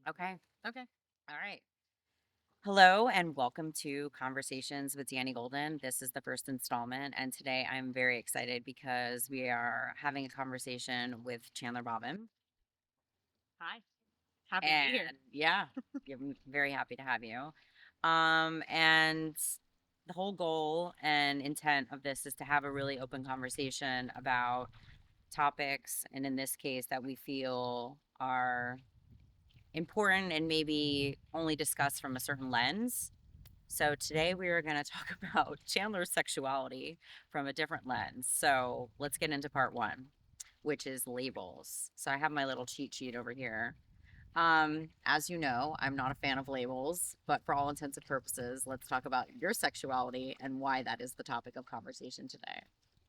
Okay. Okay. All right. Hello and welcome to Conversations with Dani Golden. This is the first installment, and today I'm very excited because we are having a conversation with Chandler Bobin. Hi. Happy to be here. And yeah, I'm very happy to have you. And the whole goal and intent of this is to have a really open conversation about topics, and in this case, that we feel are important and maybe only discussed from a certain lens. So today we are going to talk about Chandler's sexuality from a different lens. So let's get into part one, which is labels. So I have my little cheat sheet over here. As you know, I'm not a fan of labels, but for all intents and purposes, let's talk about your sexuality and why that is the topic of conversation today.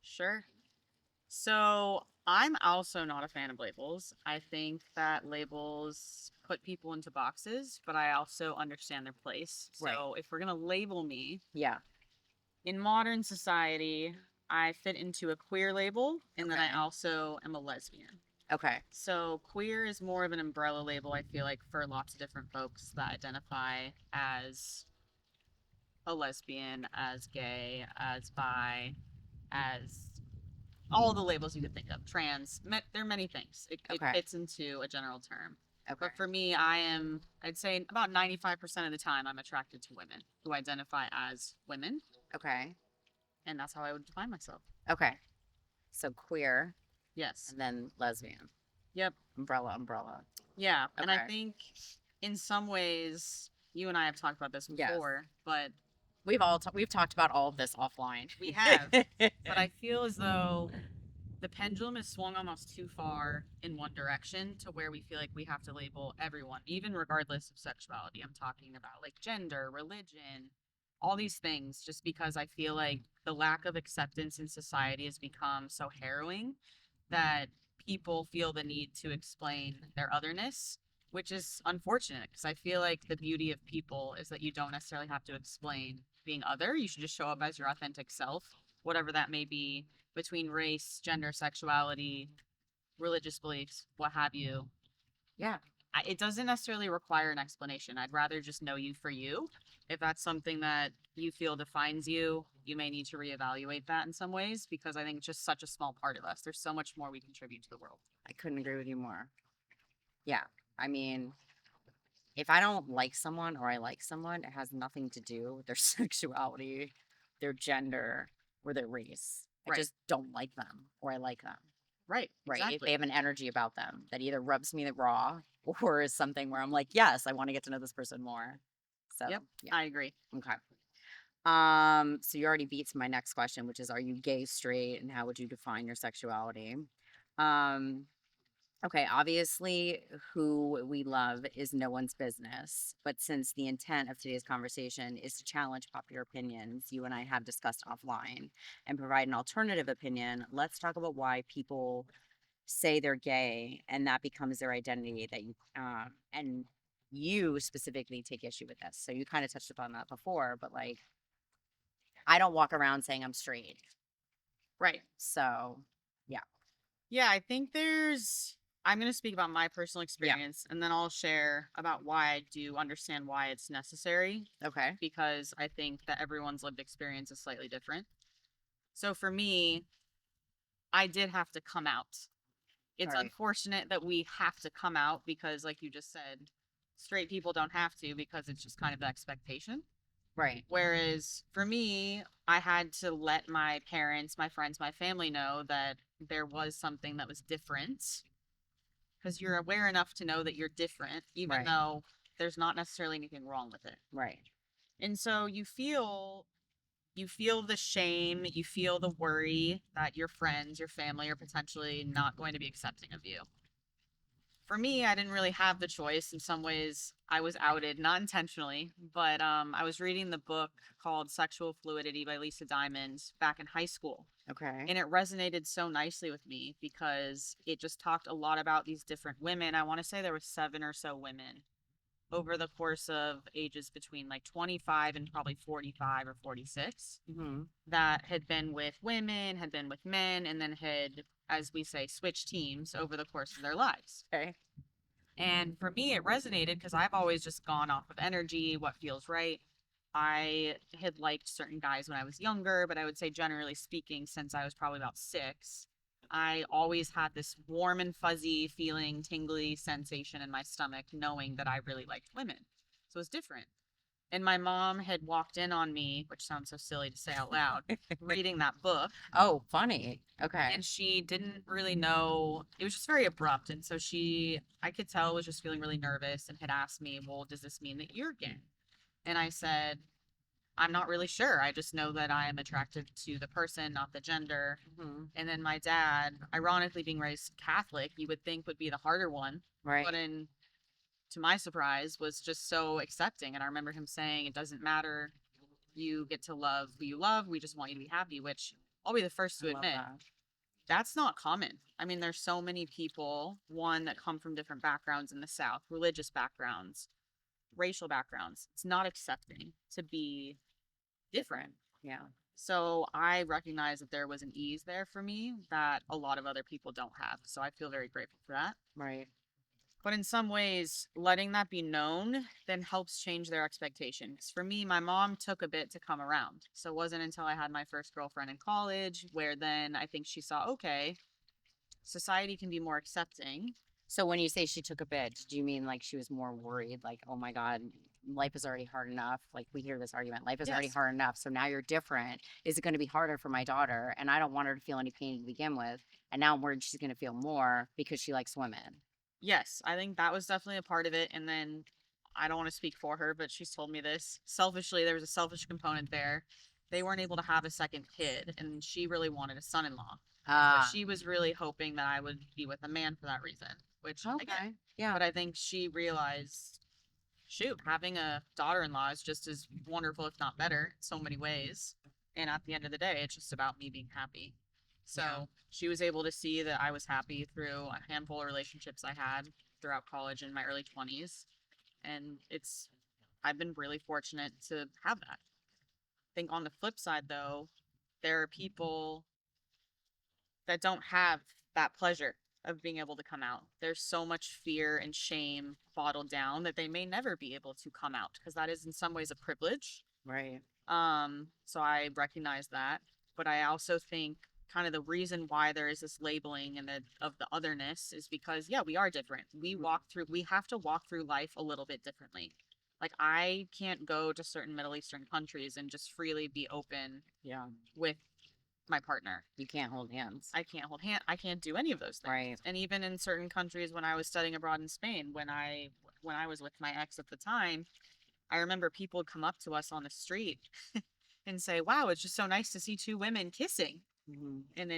Sure. So, I'm also not a fan of labels. I think that labels put people into boxes, but I also understand their place. Right. So, if we're going to label me Yeah. in modern society, I fit into a queer label, and then I Okay. also am a lesbian. Okay. So, queer is more of an umbrella label, I feel like, for lots of different folks that identify as a lesbian, as gay, as bi, as all the labels you could think of. Trans, there are many things. It Okay. fits into a general term. Okay. But for me, I'd say about 95% of the time, I'm attracted to women who identify as women. Okay. And that's how I would define myself. Okay. So queer Yes. and then lesbian. Yep. Umbrella, umbrella. Yeah. And I Okay. think in some ways, you and I have talked about this Yes. before, but We've talked about all of this offline. we have. But I feel as though the pendulum is swung almost too far in one direction to where we feel like we have to label everyone, even regardless of sexuality. I'm talking about like gender, religion, all these things, just because I feel like the lack of acceptance in society has become so harrowing that people feel the need to explain their otherness, which is unfortunate because I feel like the beauty of people is that you don't necessarily have to explain being other. You should just show up as your authentic self, whatever that may be, between race, gender, sexuality, religious beliefs, what have you. Yeah. It doesn't necessarily require an explanation. I'd rather just know you for you. If that's something that you feel defines you, you may need to reevaluate that in some ways because I think it's just such a small part of us. There's so much more we contribute to the world. I couldn't agree with you more. Yeah. I mean, if I don't like someone or I like someone, it has nothing to do with their sexuality, their gender, or their race. I Right. just don't like them or I like them. Right. Right. If they Exactly. have an energy about them that either rubs me the raw or is something where I'm like, yes, I want to get to know this person more. So, Yep. yeah. I agree. Okay. So you already beat to my next question, which is, are you gay, straight, and how would you define your sexuality? Um, okay, obviously, who we love is no one's business. But since the intent of today's conversation is to challenge popular opinions you and I have discussed offline and provide an alternative opinion, let's talk about why people say they're gay and that becomes their identity that you and you specifically take issue with this. So you kind of touched upon that before, but like I don't walk around saying I'm straight. Right. So, yeah. Yeah. I'm going to speak about my personal Yeah. experience and then I'll share about why I do understand why it's necessary Okay. because I think that everyone's lived experience is slightly different. So for me, I did have to come out. All It's right. unfortunate that we have to come out because, like you just said, straight people don't have to because it's just kind of the expectation. Right. Whereas for me, I had to let my parents, my friends, my family know that there was something that was different because you're aware enough to know that you're different, even Right. though there's not necessarily anything wrong with it. Right. And so you feel the shame, you feel the worry that your friends, your family are potentially not going to be accepting of you. For me, I didn't really have the choice. In some ways, I was outed, not intentionally, but I was reading the book called Sexual Fluidity by Lisa Diamond back in high school. Okay. And it resonated so nicely with me because it just talked a lot about these different women. I want to say there were 7 or so women over the course of ages between like 25 and probably 45 or 46 Mm-hmm. that had been with women, had been with men, and then had, as we say, switched teams over the course of their lives. Okay. And for me, it resonated because I've always just gone off of energy, what feels right. I had liked certain guys when I was younger, but I would say, generally speaking, since I was probably about 6, I always had this warm and fuzzy feeling, tingly sensation in my stomach, knowing that I really liked women. So it was different. And my mom had walked in on me, which sounds so silly to say out loud, reading that book. Oh, funny. Okay. And she didn't really know. It was just very abrupt. And so I could tell, was just feeling really nervous and had asked me, well, does this mean that you're gay? And I said, I'm not really sure. I just know that I am attracted to the person, not the gender. Hmm. And then my dad, ironically being raised Catholic, you would think would be the harder one. Right. But to my surprise, was just so accepting. And I remember him saying, it doesn't matter. You get to love who you love. We just want you to be happy, which I'll be the first to I love admit that. that's not common. I mean, there's so many people, one, that come from different backgrounds in the South, religious backgrounds, racial backgrounds. It's not accepting to be different. Yeah. So I recognize that there was an ease there for me that a lot of other people don't have. So I feel very grateful for that. Right. But in some ways, letting that be known then helps change their expectations. For me, my mom took a bit to come around. So it wasn't until I had my first girlfriend in college where then I think she saw, okay, society can be more accepting. So when you say she took a bit, did you mean like she was more worried? Like, oh my God, life is already hard enough. Like we hear this argument, life is already Yes. hard enough. So now you're different. Is it going to be harder for my daughter? And I don't want her to feel any pain to begin with. And now I'm worried she's going to feel more because she likes women. Yes, I think that was definitely a part of it. And then I don't want to speak for her, but she's told me this. Selfishly, there was a selfish component there. They weren't able to have a second kid, and she really wanted a son in law. So Ah, she was really hoping that I would be with a man for that reason, which I get. okay. Yeah. But I think she realized, shoot, having a daughter in law is just as wonderful, if not better, in so many ways. And at the end of the day, it's just about me being happy. So Yeah. she was able to see that I was happy through a handful of relationships I had throughout college and my early 20s. And I've been really fortunate to have that. I think on the flip side, though, there are people that don't have that pleasure of being able to come out. There's so much fear and shame bottled down that they may never be able to come out because that is in some ways a privilege. Right. So I recognize that, but I also think kind of the reason why there is this labeling and of the otherness is because yeah, we are different. We have to walk through life a little bit differently. Like I can't go to certain Middle Eastern countries and just freely be open Yeah. with my partner. You can't hold hands. I can't hold hand. I can't do any of those things. Right. And even in certain countries, when I was studying abroad in Spain, when I was with my ex at the time, I remember people would come up to us on the street and say, "Wow, it's just so nice to see two women kissing." Hmm. And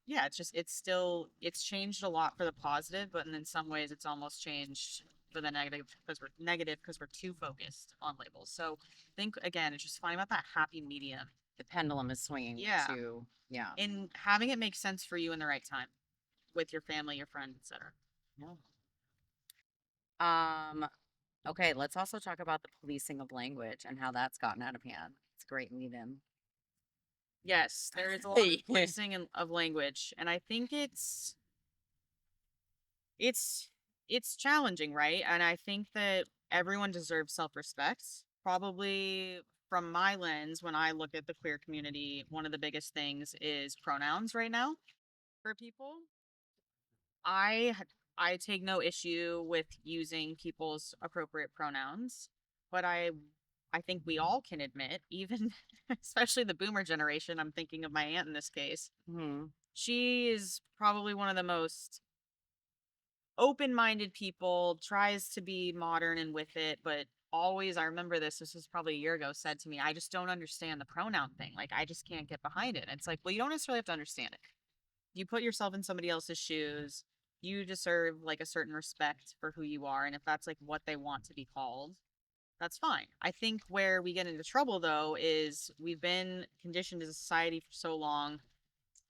yeah, it's changed a lot for the positive, but in some ways, it's almost changed for the negative because we're too focused on labels. So I think again, it's just finding out that happy medium. The pendulum is swinging Yeah, to, yeah. and having it make sense for you in the right time with your family, your friends, etc. Yeah. Okay, let's also talk about the policing of language and how that's gotten out of hand. It's a great lead in. Yes, there is a lot of policing of language, and I think it's it's challenging, right? And I think that everyone deserves self-respect. Probably from my lens, when I look at the queer community, one of the biggest things is pronouns right now for people. I I take no issue with using people's appropriate pronouns, but I think we all can admit, even especially the boomer generation, I'm thinking of my aunt in this case. Hmm. She is probably one of the most open-minded people, tries to be modern and with it, but always, I remember this was probably a year ago, said to me, I just don't understand the pronoun thing. Like I just can't get behind it. And it's like, well, you don't necessarily have to understand it. You put yourself in somebody else's shoes. You deserve like a certain respect for who you are. And if that's like what they want to be called, that's fine. I think where we get into trouble though is we've been conditioned as a society for so long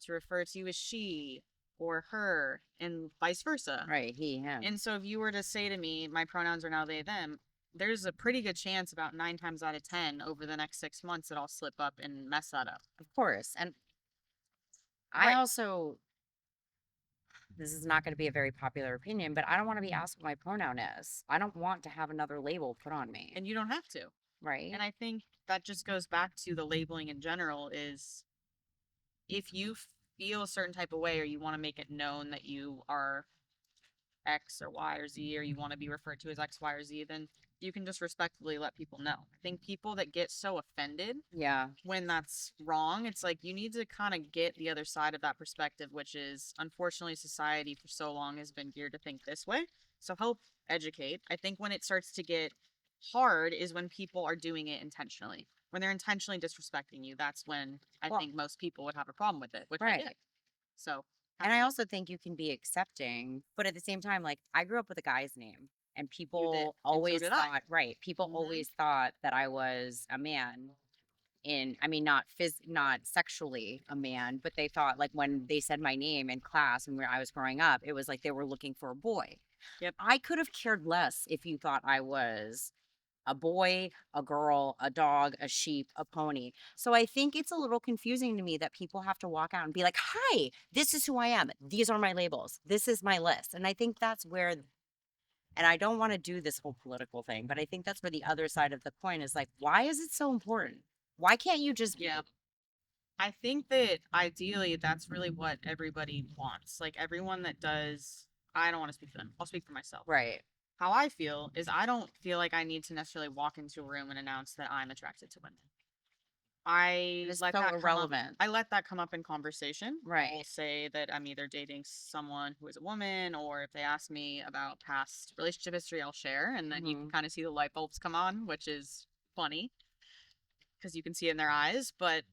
to refer to you as she or her and vice versa. Right, he, him. And so if you were to say to me, my pronouns are now they, them, there's a pretty good chance about 9 times out of 10 over the next 6 months that I'll slip up and mess that up. Of course. And I Right. also, this is not going to be a very popular opinion, but I don't want to be asked what my pronoun is. I don't want to have another label put on me. And you don't have to. Right? And I think that just goes back to the labeling in general is if you feel a certain type of way or you want to make it known that you are X or Y or Z, or you want to be referred to as X, Y, or Z, then you can just respectfully let people know. I think people that get so offended Yeah. when that's wrong, it's like you need to kind of get the other side of that perspective, which is unfortunately society for so long has been geared to think this way. So help educate. I think when it starts to get hard is when people are doing it intentionally. When they're intentionally disrespecting you, that's when I Well, think most people would have a problem with it, which I right. get. So And I also think you can be accepting, but at the same time, like I grew up with a guy's name, and you did, people and so always did I. thought, right, people Hmm. always thought that I was a man I mean, not sexually a man, but they thought like when they said my name in class and where I was growing up, it was like they were looking for a boy. Yep. I could have cared less if you thought I was a boy, a girl, a dog, a sheep, a pony. So I think it's a little confusing to me that people have to walk out and be like, "Hi, this is who I am. These are my labels. This is my list." And I think that's where and I don't want to do this whole political thing, but I think that's where the other side of the coin is like, why is it so important? Why can't you just be? Yeah. I think that ideally that's really what everybody wants. Like everyone that does, I don't want to speak for them. I'll speak for myself. Right. How I feel is I don't feel like I need to necessarily walk into a room and announce that I'm attracted to women. It I is let so that come up. irrelevant. I let that come up in conversation. I will Right. say that I'm either dating someone who is a woman, or if they ask me about past relationship history, I'll share, and then you can Hmm. kind of see the light bulbs come on, which is funny because you can see it in their eyes. But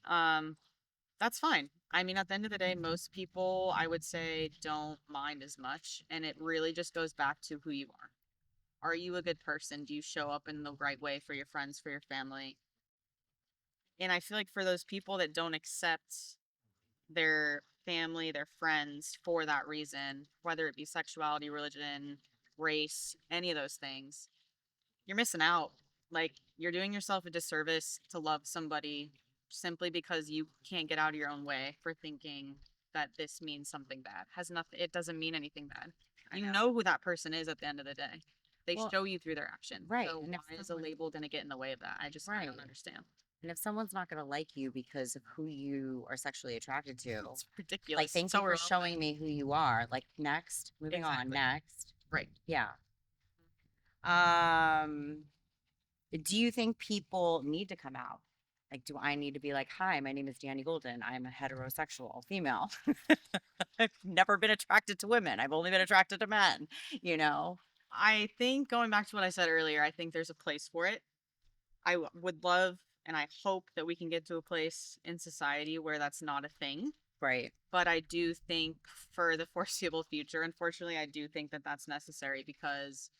that's fine. I mean, at the end of the day, most people, I would say, don't mind as much. And it really just goes back to who you are. Are you a good person? Do you show up in the right way for your friends, for your family? And I feel like for those people that don't accept their family, their friends for that reason, whether it be sexuality, religion, race, any of those things, you're missing out. Like, you're doing yourself a disservice to love somebody simply because you can't get out of your own way for thinking that this means something bad. Has nothing, it doesn't mean anything bad. I You know. know who that person is at the end of the day. They Well, show you through their action. right. So And if why is a someone, label going to get in the way of that? I right. don't understand. And if someone's not going to like you because of who you are sexually attracted to, It's like, ridiculous. thank So you for irrelevant. showing me who you are. Like, next, moving on, Exactly. next. Right. Yeah. Um, do you think people need to come out? Like, do I need to be like, hi, my name is Dani Golden. I'm a heterosexual female. I've never been attracted to women. I've only been attracted to men, you know? I think going back to what I said earlier, I think there's a place for it. Would love and I hope that we can get to a place in society where that's not a thing. Right. But I do think for the foreseeable future, unfortunately, I do think that that's necessary because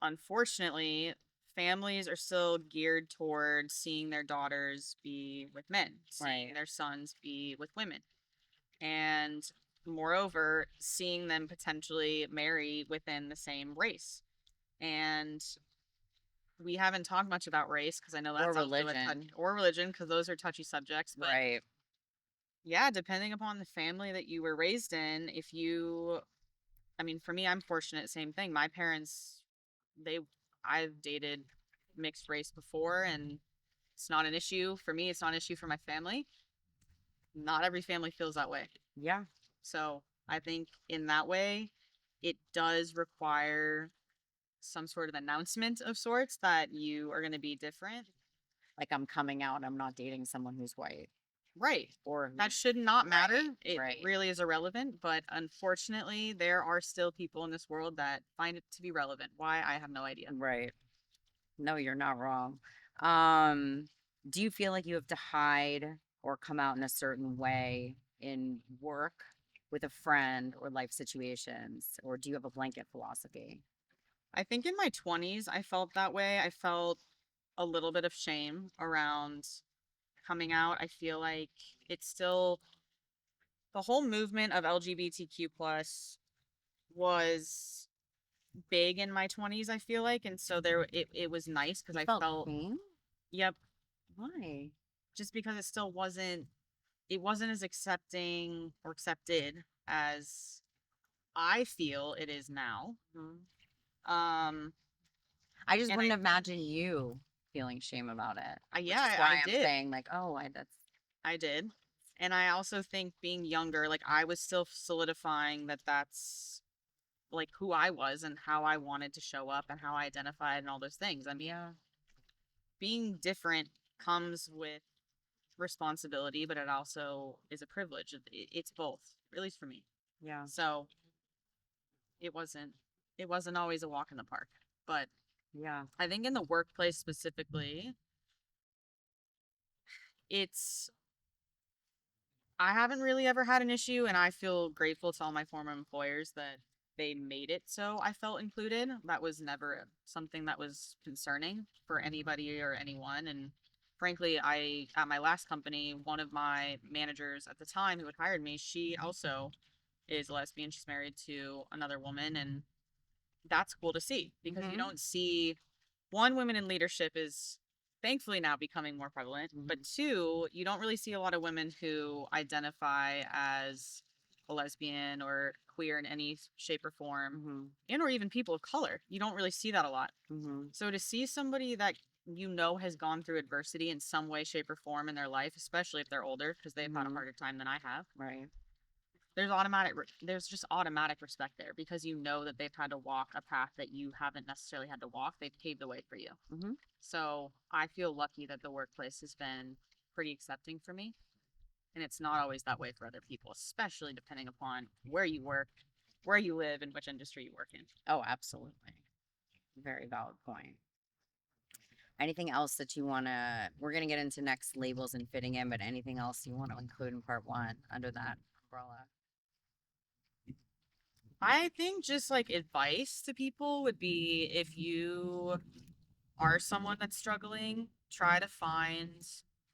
unfortunately, families are still geared towards seeing their daughters be with men, seeing Right. their sons be with women. And moreover, seeing them potentially marry within the same race. And we haven't talked much about race because I know Or that's also a touch, religion. or religion because those are touchy subjects. But Right. yeah, depending upon the family that you were raised in, if you, I mean, for me, I'm fortunate, same thing. My parents, they, I've dated mixed race before and it's not an issue. For me, it's not an issue for my family. Not every family feels that way. Yeah. So I think in that way, it does require some sort of announcement of sorts that you are going to be different. Like I'm coming out, I'm not dating someone who's white Right. or That who's should not matter. right. It Right. really is irrelevant, but unfortunately, there are still people in this world that find it to be relevant. Why? I have no idea. Right. No, you're not wrong. Um, do you feel like you have to hide or come out in a certain way in work with a friend or life situations, or do you have a blanket philosophy? I think in my 20s, I felt that way. I felt a little bit of shame around coming out. I feel like it's still the whole movement of LGBTQ plus was big in my 20s, I feel like. And so it was nice because You I felt felt, shame? yep, Why? just because it still wasn't, it wasn't as accepting or accepted as I feel it is now. Mhm. Um, I just and wouldn't imagine you feeling shame about it, which is yeah, why I I'm did. saying like, oh, that's I did. And I also think being younger, like I was still solidifying that that's like who I was and how I wanted to show up and how I identified and all those things. I mean, yeah, being different comes with responsibility, but it also is a privilege. It's both, at least for me. yeah, So it wasn't it wasn't always a walk in the park. But yeah, I think in the workplace specifically, it's I haven't really ever had an issue, and I feel grateful to all my former employers that they made it so I felt included. That was never something that was concerning for anybody or anyone. And frankly, I at my last company, one of my managers at the time who had hired me, she also is a lesbian. She's married to another woman, and that's cool to see because you hmm don't see one, women in leadership is thankfully now becoming more prevalent, but two, you don't really see a lot of women who identify as a lesbian or queer in any shape or form, hmm and or even people of color. You don't really see that a lot. hmm So to see somebody that you know has gone through adversity in some way, shape, or form in their life, especially if they're older, because they've had a hmm harder time than I have, right, there's just automatic respect there because you know that they've had to walk a path that you haven't necessarily had to walk. They've paved the way for you. hmm So I feel lucky that the workplace has been pretty accepting for me. And it's not always that way for other people, especially depending upon where you work, where you live, and which industry you work in. oh, absolutely, very valid point. Anything else that you want to? We're gonna get into next labels and fitting in, but anything else you want to include in part one under that umbrella? I think just like advice to people would be if you are someone that's struggling, try to find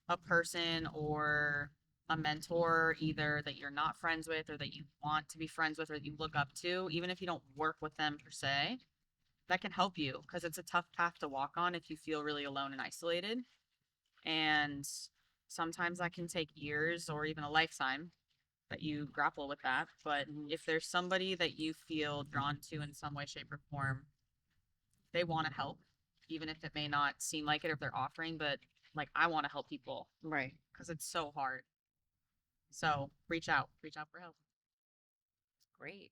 a person or a mentor either that you're not friends with or that you want to be friends with or that you look up to, even if you don't work with them per se, that can help you because it's a tough path to walk on if you feel really alone and isolated. And sometimes that can take years or even a lifetime that you grapple with that. But Mhm. if there's somebody that you feel drawn to in some way, shape, or form, they want to help, even if it may not seem like it or if they're offering, but like I want to help people Right, because it's so hard. So reach out for help. great.